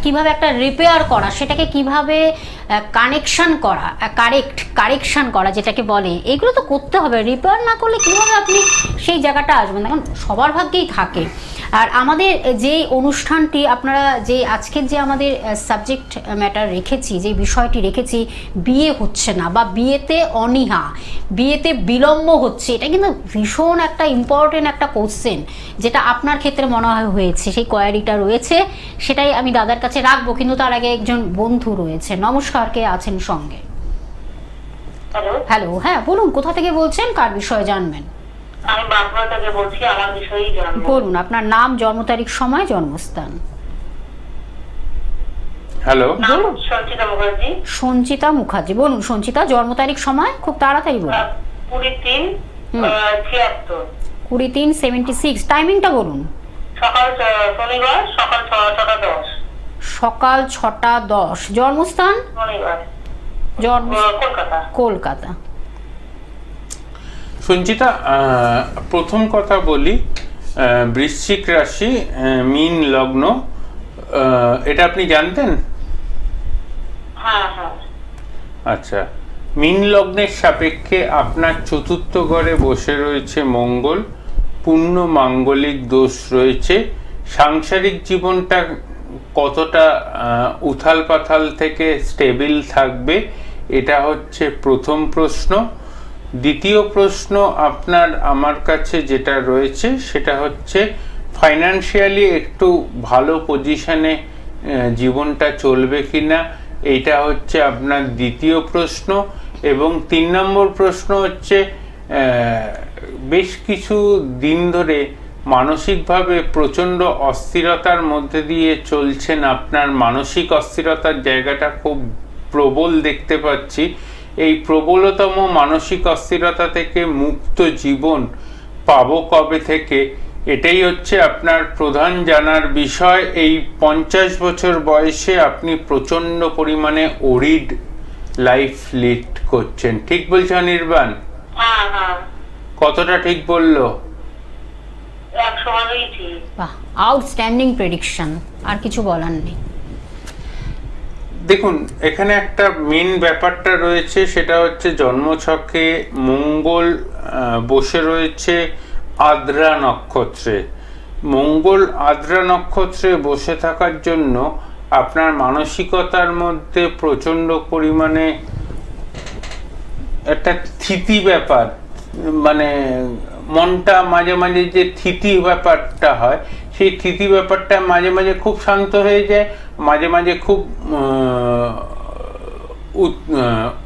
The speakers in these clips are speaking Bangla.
কিভাবে একটা রিপেয়ার করা, সেটাকে কিভাবে কানেকশন করা, কারেকশন করা যেটাকে বলে, এগুলো তো করতে হবে। রিপেয়ার না করলে কীভাবে আপনি সেই জায়গাটা আসবেন? এখন সবার ভাগ্যেই থাকে। আর আমাদের যে অনুষ্ঠানটি আপনারা যে আজকের যে আমাদের সাবজেক্ট ম্যাটার রেখেছি, যে বিষয়টি রেখেছি, বিয়ে হচ্ছে না বা বিয়েতে অনীহা, বিয়েতে বিলম্ব হচ্ছে, এটা কিন্তু ভীষণ একটা ইম্পর্টেন্ট একটা কোশ্চেন, যেটা আপনার ক্ষেত্রে মনে হয় হয়েছে, সেই কোয়ারিটা রয়েছে, সেটাই আমি দাদার কাছে রাখবো। কিন্তু তার আগে একজন বন্ধু রয়েছে। নমস্কার, কে আছেন সঙ্গে? হ্যালো, হ্যাঁ বলুন, কোথা থেকে বলছেন, কার বিষয়ে জানবেন? আমি বাঁকুড়া থেকে বলছি, আমার বিষয়েই জানবো। বলুন আপনার নাম, জন্ম তারিখ, সময়, জন্মস্থান। হ্যালো, বলুন। সঞ্চিতা মুখার্জি। সঞ্চিতা মুখার্জি, বলুন সঞ্চিতা, জন্ম তারিখ, সময়, খুব তাড়াতাড়ি বলুন। 20-3-76। 20-3-76, টাইমিংটা বলুন। সকাল শনিবার সকাল 6টা 10। সকাল 6টা 10। জন্মস্থান? শনিবার কলকাতা। কলকাতা। সঞ্চিতা, প্রথম কথা বলি, বৃশ্চিক রাশি, মীন লগ্ন, এটা আপনি জানতেন? হ্যাঁ হ্যাঁ। আচ্ছা, মীন লগ্নের সাপেক্ষে আপনার চতুর্থ ঘরে বসে রয়েছে মঙ্গল, পূর্ণ মাঙ্গলিক দোষ রয়েছে। সাংসারিক জীবনটা কতটা উথাল পাথাল থেকে স্টেবিল থাকবে, এটা হচ্ছে প্রথম প্রশ্ন। দ্বিতীয় প্রশ্ন আপনার আমার কাছে যেটা রয়েছে সেটা হচ্ছে ফাইন্যান্সিয়ালি একটু ভালো পজিশনে জীবনটা চলবে কিনা, এইটা হচ্ছে আপনার দ্বিতীয় প্রশ্ন। এবং 3 নম্বর প্রশ্ন হচ্ছে বেশ কিছু দিন ধরে মানসিকভাবে প্রচণ্ড অস্থিরতার মধ্যে দিয়ে চলছেন। আপনার মানসিক অস্থিরতার জায়গাটা খুব প্রবল দেখতে পাচ্ছি। এই প্রবলতম মানসিক অস্থিরতা থেকে মুক্ত জীবন পাবো কবে থেকে, এটাই হচ্ছে আপনার প্রধান জানার বিষয়। এই 50 বছর বয়সে আপনি প্রচণ্ড পরিমাণে ওরিড লাইফ লিড করছেন, ঠিক বলছো নির্বাণ? হ্যাঁ হ্যাঁ। কতটা ঠিক বললো? 100%ই ঠিক। বাহ, আউটস্ট্যান্ডিং প্রেডিকশন, আর কিছু বলার নেই। দেখুন, এখানে একটা মেন ব্যাপারটা রয়েছে, সেটা হচ্ছে জন্মছকে মঙ্গল বসে রয়েছে আদ্রা নক্ষত্রে। মঙ্গল আদ্রা নক্ষত্রে বসে থাকার জন্য আপনার মানসিকতার মধ্যে প্রচণ্ড পরিমাণে একটা থিতি ব্যাপার, মানে মনটা মাঝে মাঝে যে থিতি ব্যাপারটা হয়, সেই থিতি ব্যাপারটা মাঝে মাঝে খুব শান্ত হয়ে যায়, মাঝে মাঝে খুব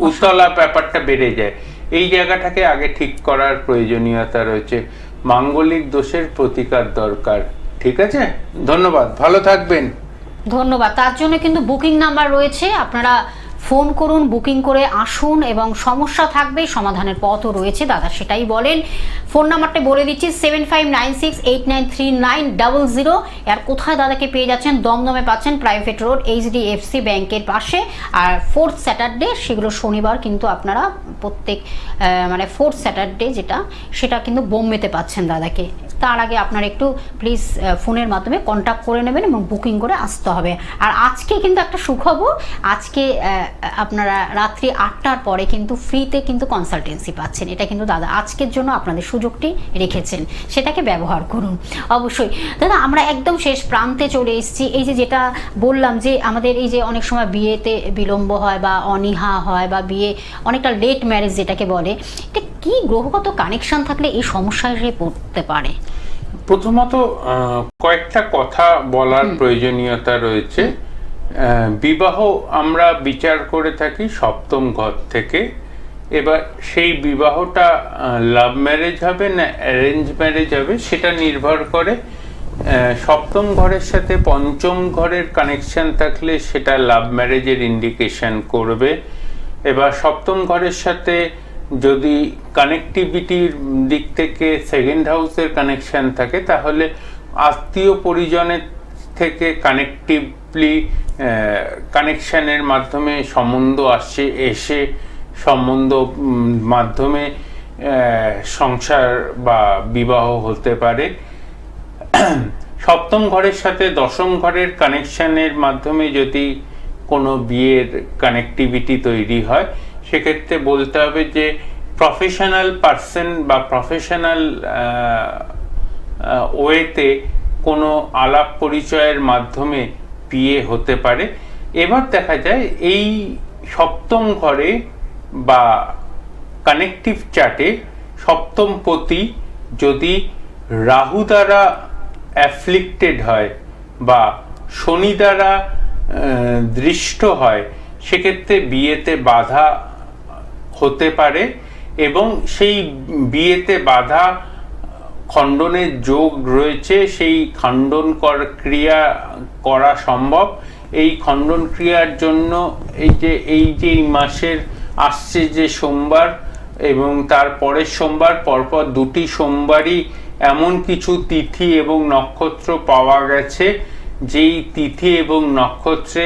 উতলা ব্যাপারটা বেড়ে যায়। এই জায়গাটাকে আগে ঠিক করার প্রয়োজনীয়তা রয়েছে। মাঙ্গলিক দোষের প্রতিকার দরকার। ঠিক আছে, ধন্যবাদ, ভালো থাকবেন। ধন্যবাদ। তার জন্য কিন্তু বুকিং নাম্বার রয়েছে, আপনারা ফোন করুন, বুকিং করে আসুন, এবং সমস্যা থাকবে সমাধানের পথও রয়েছে, দাদা সেটাই বলেন। ফোন নাম্বারটা বলে দিচ্ছি 7596893900। আর কোথায় দাদাকে পেয়ে যাচ্ছেন? দমদমে পাচ্ছেন, প্রাইভেট রোড, HDFC ব্যাংকের পাশে। আর 4th স্যাটারডে, সেগুলো শনিবার কিন্তু আপনারা প্রত্যেক মানে 4th স্যাটারডে যেটা, সেটা কিন্তু বোম্বেতে পাচ্ছেন দাদাকে। তার আগে আপনারা একটু প্লিজ ফোনের মাধ্যমে কন্ট্যাক্ট করে নেবেন এবং বুকিং করে আসতে হবে। আর আজকে কিন্তু একটা সুখবর, আজকে আপনারা রাত্রি 8টার পরে কিন্তু ফ্রিতে কিন্তু কনসালটেন্সি পাচ্ছেন। এটা কিন্তু দাদা আজকের জন্য আপনাদের সুযোগটি রেখেছেন, সেটাকে ব্যবহার করুন অবশ্যই। দাদা, আমরা একদম শেষ প্রান্তে চলে এসেছি। এই যে যেটা বললাম, যে আমাদের এই যে অনেক সময় বিয়েতে বিলম্ব হয় বা অনীহা হয় বা বিয়ে অনেকটা লেট ম্যারেজ যেটাকে বলে, এটা কি গ্রহগত কানেকশন থাকলে এই সমস্যায় পড়তে পারে? প্রথমত কয়েকটা কথা বলার প্রয়োজনীয়তা রয়েছে। বিবাহ আমরা বিচার করে থাকি 7ম ঘর থেকে। এবার সেই বিবাহটা লাভ ম্যারেজ হবে না অ্যারেঞ্জ ম্যারেজ হবে, সেটা নির্ভর করে 7ম ঘরের সাথে 5ম ঘরের কানেকশন থাকলে সেটা লাভ ম্যারেজের ইন্ডিকেশন করবে। এবার 7ম ঘরের সাথে যদি কানেক্টিভিটির দিক থেকে 2nd হাউসের কানেকশন থাকে, তাহলে আত্মীয় পরিজনের থেকে কানেকশনের মাধ্যমে সম্বন্ধ আসছে, এসে সম্বন্ধ মাধ্যমে সংসার বা বিবাহ হতে পারে। সপ্তম ঘরের সাথে দশম ঘরের কানেকশনের মাধ্যমে যদি কোনো বিয়ের কানেক্টিভিটি তৈরি হয়, সেক্ষেত্রে বলতে হবে যে প্রফেশনাল পার্সন বা প্রফেশনাল ওয়েতে কোনো আলাপ পরিচয়ের মাধ্যমে বিয়ে হতে পারে। এবার দেখা যায় এই সপ্তম ঘরে বা কানেকটিভ চার্টে সপ্তম পতি যদি রাহু দ্বারা অ্যাফ্লিক্টেড হয় বা শনি দ্বারা দৃষ্ট হয়, সেক্ষেত্রে বিয়েতে বাধা হতে পারে এবং সেই বিয়েতে বাধা খণ্ডনের যোগ রয়েছে। সেই খণ্ডন ক্রিয়া করা সম্ভব। এই খণ্ডন ক্রিয়ার জন্য এই মাসের আসছে যে সোমবার এবং তার পরের সোমবার, পরপর দুটি সোমবারই এমন কিছু তিথি এবং নক্ষত্র পাওয়া গেছে যেই তিথি এবং নক্ষত্রে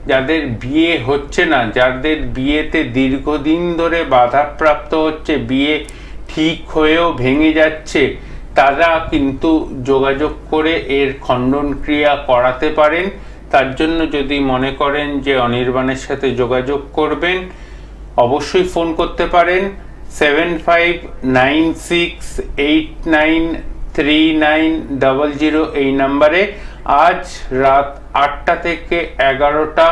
যাদের বিয়ে হচ্ছে না, যাদের বিয়েতে দীর্ঘদিন ধরে বাধাপ্রাপ্ত হচ্ছে, বিয়ে ঠিক হয়েও ভেঙে যাচ্ছে, তারা কিন্তু যোগাযোগ করে এর খণ্ডন ক্রিয়া করাতে পারেন। তার জন্য যদি মনে করেন যে অনির্বাণের সাথে যোগাযোগ করবেন, অবশ্যই ফোন করতে পারেন 7596893900 এই নাম্বারে। আজ রাত 8টা থেকে 11টা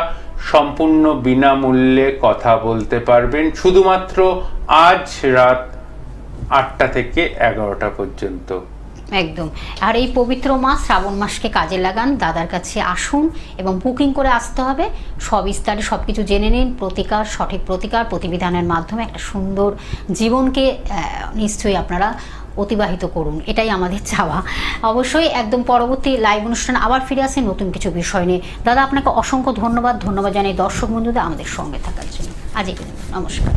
সম্পূর্ণ বিনামূল্যে কথা বলতে পারবেন, শুধুমাত্র আজ রাত 8টা থেকে 11টা পর্যন্ত। একদম। আর এই পবিত্র মাস শ্রাবণ মাসকে কাজে লাগান, দাদার কাছে আসুন এবং বুকিং করে আসতে হবে। সবিস্তারে সব কিছু জেনে নিন, প্রতিকার, সঠিক প্রতিকার প্রতিবিধানের মাধ্যমে একটা সুন্দর জীবনকে নিশ্চয়ই আপনারা অতিবাহিত করুন, এটাই আমাদের চাওয়া। অবশ্যই একদম পরবর্তী লাইভ অনুষ্ঠান আবার ফিরে আসে নতুন কিছু বিষয় নিয়ে। দাদা, আপনাকে অসংখ্য ধন্যবাদ জানাই দর্শক বন্ধুদের আমাদের সঙ্গে থাকার জন্য। আজ এই পর্যন্ত, নমস্কার।